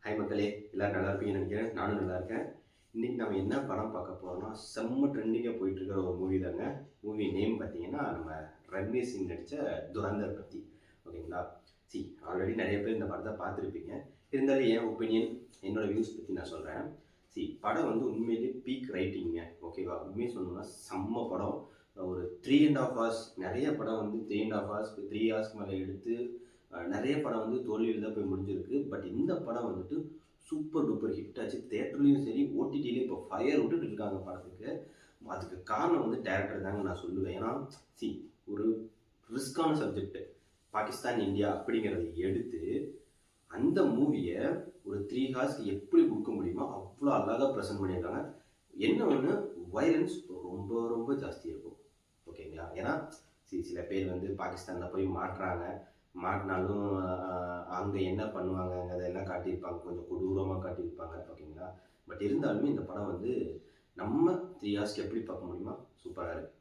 Hi மக்களே, எல்லோரும் நல்லா இருப்பீங்கன்னு நினைக்கிறேன். நானும் நல்லா இருக்கேன். இன்றைக்கி நம்ம என்ன படம் பார்க்க போகிறோம்னா, செம்ம ட்ரெண்டிங்காக போயிட்டுருக்கிற ஒரு மூவி தாங்க. மூவி நேம் பார்த்தீங்கன்னா, நம்ம ரன்வீர் சிங் நடித்த துரந்தர் பற்றி. ஓகேங்களா? ஆல்ரெடி நிறைய பேர் இந்த படத்தை பார்த்துருப்பீங்க. இருந்தாலும் என் ஒப்பீனியன், என்னோடய வியூஸ் பற்றி நான் சொல்கிறேன். படம் வந்து உண்மையிலேயே பீக் ரைட்டிங்க. ஓகேவா? உண்மையை சொல்லணும்னா செம்ம படம். ஒரு 3.5 hours, நிறைய படம் வந்து 3.5 hours 3 hours மேலே எடுத்து நிறைய படம் வந்து தோல்வியில் தான் போய் முடிஞ்சிருக்கு. பட் இந்த படம் வந்துட்டு சூப்பர் டூப்பர் ஹிட் ஆச்சு. தேட்டர்லேயும் சரி, ஓடிடிலையும் இப்போ ஃபயர் விட்டுட்டு இருக்காங்க படத்துக்கு. அதுக்கு காரணம் வந்து டேரக்டர் தாங்க நான் சொல்லுவேன். ஏன்னா ஒரு ரிஸ்கான சப்ஜெக்ட் பாகிஸ்தான் இந்தியா அப்படிங்கிறத எடுத்து அந்த மூவியை ஒரு 3 hours எப்படி கொடுக்க முடியுமோ அவ்வளோ அழகாக ப்ரெசென்ட் பண்ணியிருக்காங்க. என்ன ஒன்று, வயலன்ஸ் ரொம்ப ரொம்ப ஜாஸ்தி இருக்கும். ஓகேங்களா? ஏன்னா சில பேர் வந்து பாகிஸ்தானில் போய் மாட்டினாலும் அங்கே என்ன பண்ணுவாங்க அதெல்லாம் காட்டியிருப்பாங்க, கொஞ்சம் கொடூரமாக காட்டியிருப்பாங்க. ஓகேங்களா? பட் இருந்தாலுமே இந்த படம் வந்து நம்ம 3 hours எப்படி பார்க்க முடியுமா சூப்பராக இருக்குது.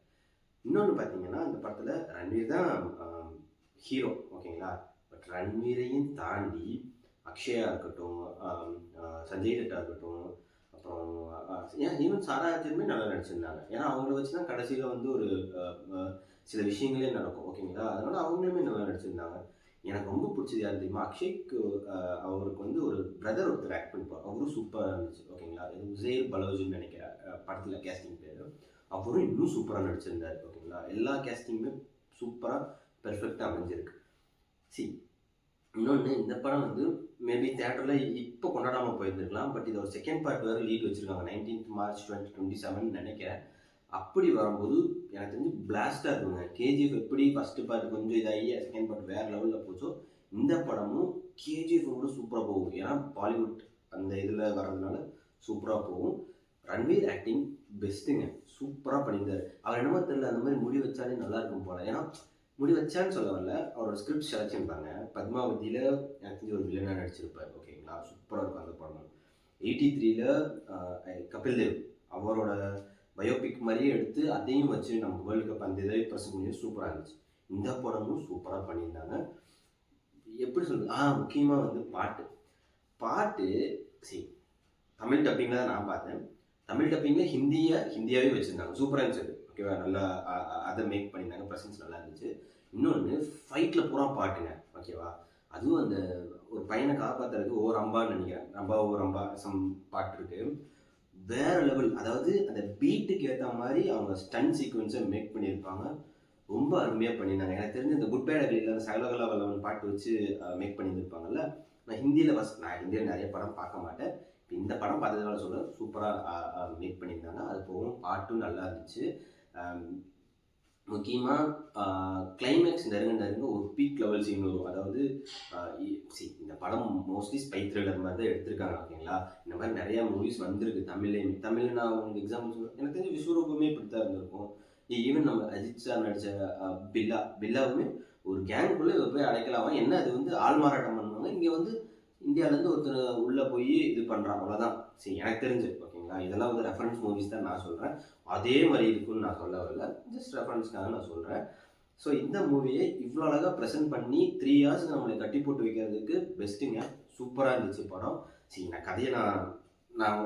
இன்னொன்று பார்த்தீங்கன்னா, இந்த படத்தில் ரன்வீர் தான் ஹீரோ. ஓகேங்களா? பட் ரன்வீரையும் தாண்டி அக்ஷயா இருக்கட்டும், சஞ்சய் தட்டா இருக்கட்டும், அப்புறம் ஈவன் சாரா ஆச்சரியமே நல்லா நடிச்சிருந்தாங்க. ஏன்னா அவங்கள வச்சு தான் கடைசியில் வந்து ஒரு சில விஷயங்களே நடக்கும். ஓகேங்களா? அதனால் அவங்களுமே நல்லா நடிச்சிருந்தாங்க. எனக்கு ரொம்ப பிடிச்சது யார் தெரியுமா? அக்ஷய்க்கு அவருக்கு வந்து ஒரு பிரதர் ஒருத்தர் ஆக்ட் பண்ணிப்பார். அவரும் சூப்பராக இருந்துச்சு. ஓகேங்களா? இது உசேர் பலோஜின்னு நினைக்கிறேன் படத்தில் கேஸ்டிங் பேர். அவரும் இன்னும் சூப்பராக நடிச்சிருந்தார். ஓகேங்களா? எல்லா கேஸ்டிங்குமே சூப்பராக பெர்ஃபெக்டாக அமைஞ்சிருக்கு. இன்னொன்று, இந்த படம் வந்து மேபி தேட்டரில் இப்போ கொண்டாடாமல் போயிருந்துருக்கலாம். பட் இது ஒரு செகண்ட் பார்ட் வேறு லீட் வச்சுருக்காங்க. 19th March 2027 நினைக்கிறேன். அப்படி வரும்போது எனக்கு தெரிஞ்சு பிளாஸ்டாக இருக்குங்க. கேஜிஎஃப் எப்படி ஃபஸ்ட்டு பார்ட் கொஞ்சம் இதாகி செகண்ட் பார்ட் வேறு லெவலில் போச்சோ, இந்த படமும் கேஜிஎஃப் கூட சூப்பராக போகும். ஏன்னா பாலிவுட் அந்த இதில் வர்றதுனால சூப்பராக போகும். ரன்வீர் ஆக்டிங் பெஸ்ட்டுங்க. சூப்பராக பண்ணியிருந்தார். அவர் என்னமோ தெரியல, அந்த மாதிரி முடி வச்சாலே நல்லாயிருக்கும் போல. ஏன்னா முடி வச்சான்னு சொல்ல வரல, அவரோட ஸ்கிரிப்ட் செலக்ஷன் தாங்க. பத்மாவதியில் எனக்கு தெரிஞ்சு ஒரு வில்லனாக நடிச்சிருப்பார். ஓகேங்களா? சூப்பராக இருக்கும் அந்த படம். 83 கபில் தேவ் அவரோட பயோபிக் மாதிரியே எடுத்து அதையும் வச்சு நமக்கு வேர்ல்டு கப் அந்த இதை ப்ரெசென்ட் பண்ணி சூப்பராக இருந்துச்சு. இந்த படமும் சூப்பராக பண்ணியிருந்தாங்க. எப்படி சொல்கிறது, முக்கியமாக வந்து பாட்டு தமிழ் டப்பிங்கில் தான் நான் பார்த்தேன். தமிழ் டப்பிங்கில் ஹிந்தியாகவே வச்சுருந்தாங்க. சூப்பராக இருந்துச்சு. ஓகேவா? நல்லா அதை மேக் பண்ணியிருந்தாங்க. ப்ரெசன்ஸ் நல்லா இருந்துச்சு. இன்னொன்று, ஃபைட்டில் பூரா பாட்டுங்க. ஓகேவா? அதுவும் அந்த ஒரு பையனை காப்பாற்றுறதுக்கு ஓர் அம்பான்னு நினைக்கிறேன். ஓர் அம்பா சம் பாட்டு இருக்குது. வேறு லெவல். அதாவது அந்த பீட்டுக்கு ஏற்ற மாதிரி அவங்க ஸ்டன் சீக்வன்ஸை மேக் பண்ணியிருப்பாங்க. ரொம்ப அருமையாக பண்ணியிருந்தாங்க. எனக்கு தெரிஞ்சு இந்த குட் பேட் அக்லியில் சகலகலா வல்லவன் பாட்டு வச்சு மேக் பண்ணியிருப்பாங்கல்ல. நான் ஹிந்தியில் நிறைய படம் பார்க்க மாட்டேன். இப்போ இந்த படம் பார்த்ததுனால சொல்கிறேன், சூப்பராக மேக் பண்ணியிருந்தாங்க. அது போகவும் பாட்டும் நல்லா இருந்துச்சு. முக்கியமாக கிளைமேக்ஸ் நெருங்க ஒரு பீக் லெவல் சீன் வரும். அதாவது இந்த படம் மோஸ்ட்லி ஸ்பை த்ரில்லர் மாதிரி தான் எடுத்திருக்காங்க. ஓகேங்களா? இந்த மாதிரி நிறையா மூவிஸ் வந்திருக்கு தமிழ் நான் உங்களுக்கு எக்ஸாம்பிள் சொல்லுவேன். எனக்கு தெரிஞ்ச விஸ்வரூபமே இப்படி தான் இருந்திருக்கும். ஈவன் நம்ம அஜித் சார் நடித்த பில்லாவுமே ஒரு கேங்குக்குள்ளே போய் அடைக்கலாமா, என்ன அது வந்து ஆள் மாறாட்டம் பண்ணுவாங்க. இங்கே வந்து இந்தியாவிலேருந்து ஒருத்தர் உள்ளே போய் இது பண்ணுறாங்க. அவ்வளோதான். எனக்கு தெரிஞ்சு. ஓகேங்களா? இதெல்லாம் வந்து ரெஃபரன்ஸ் மூவிஸ் தான் நான் சொல்கிறேன். அதே மாதிரி இருக்குன்னு நான் சொல்ல வரல, ஜஸ்ட் ரெஃபரன்ஸ்க்காக நான் சொல்கிறேன். ஸோ இந்த மூவியை இவ்வளோ அழகாக ப்ரெசென்ட் பண்ணி 3 hours நம்மளை கட்டி போட்டு வைக்கிறதுக்கு பெஸ்ட்டுங்க. சூப்பராக இருந்துச்சு படம். நான் கதையை நான்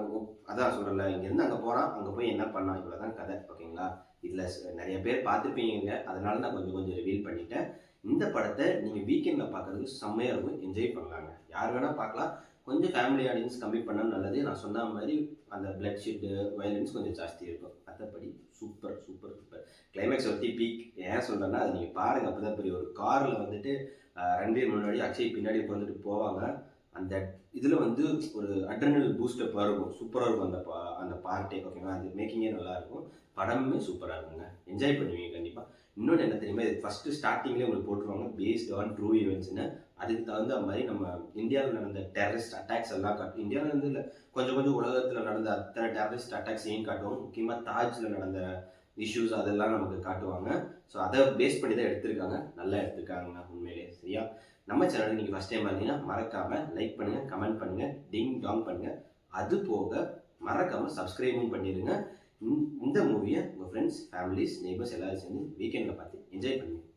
அதான் சொல்கிறேன்ல, இங்கேருந்து அங்கே போகிறான், அங்கே போய் என்ன பண்ணான், இவ்வளோ தான் கதை. ஓகேங்களா? இதில் நிறைய பேர் பார்த்துருப்பீங்க. அதனால நான் கொஞ்சம் ரிவீல் பண்ணிட்டேன். இந்த படத்தை நீங்கள் வீக்கெண்டில் பார்க்குறதுக்கு செம்மையாக இருக்கும். என்ஜாய் பண்ணலாங்க. யார் வேணால் பார்க்கலாம். கொஞ்சம் ஃபேமிலி ஆடியன்ஸ் கம்மி பண்ணால் நல்லது. நான் சொன்ன மாதிரி அந்த பிளட் ஷீட்டு வயலன்ஸ் கொஞ்சம் ஜாஸ்தி இருக்கும். மற்றபடி சூப்பர். கிளைமேக்ஸ் ஒத்தி பீக். ஏன் சொல்கிறேன்னா, அதை நீங்கள் பாருங்கள். அப்போ தான் பெரிய ஒரு காரில் வந்துட்டு ரன்வீர் முன்னாடி அக்ஷய் பின்னாடி வந்துட்டு போவாங்க. அந்த இதில் வந்து ஒரு அட்ரினல் பூஸ்டப்பாக இருக்கும். சூப்பராக இருக்கும் அந்த பார்ட்டே. ஓகேங்களா? அது மேக்கிங்கே நல்லாயிருக்கும். படமுமே சூப்பராக இருக்குங்க. என்ஜாய் பண்ணுவீங்க கண்டிப்பாக. இன்னொன்று என்ன தெரியுமா, இது ஃபஸ்ட்டு ஸ்டார்டிங்லேயே உங்களுக்கு போட்டுருவாங்க பேஸ்ட் ஆன் ட்ரூ ஈவெண்ட்ஸ்னு. அதுக்கு தகுந்த மாதிரி நம்ம இந்தியாவில் நடந்த டெரரிஸ்ட் அட்டாக்ஸ் எல்லாம் காட்டும். இந்தியாவில் இல்லை, கொஞ்சம் உலகத்தில் நடந்த அத்தனை டெரரிஸ்ட் அட்டாக்ஸையும் காட்டுவாங்க. முக்கியமாக தாஜில் நடந்த இஷ்யூஸ் அதெல்லாம் நமக்கு காட்டுவாங்க. ஸோ அதை பேஸ் பண்ணி தான் எடுத்திருக்காங்க. நல்லா எடுத்திருக்காங்க உண்மையிலே. சரியா? நம்ம சேனலுக்கு நீங்கள் ஃபஸ்ட் டைம் பார்த்தீங்கன்னா மறக்காமல் லைக் பண்ணுங்கள், கமெண்ட் பண்ணுங்கள், டிங் டாங் பண்ணுங்கள். அது போக மறக்காமல் சப்ஸ்கிரைபும் பண்ணிடுங்க. இந்த மூவியை உங்கள் ஃப்ரெண்ட்ஸ், ஃபேமிலிஸ், நெய்பர்ஸ் எல்லாரும் சேர்ந்து வீக்கெண்டில் பார்த்து என்ஜாய் பண்ணுங்கள்.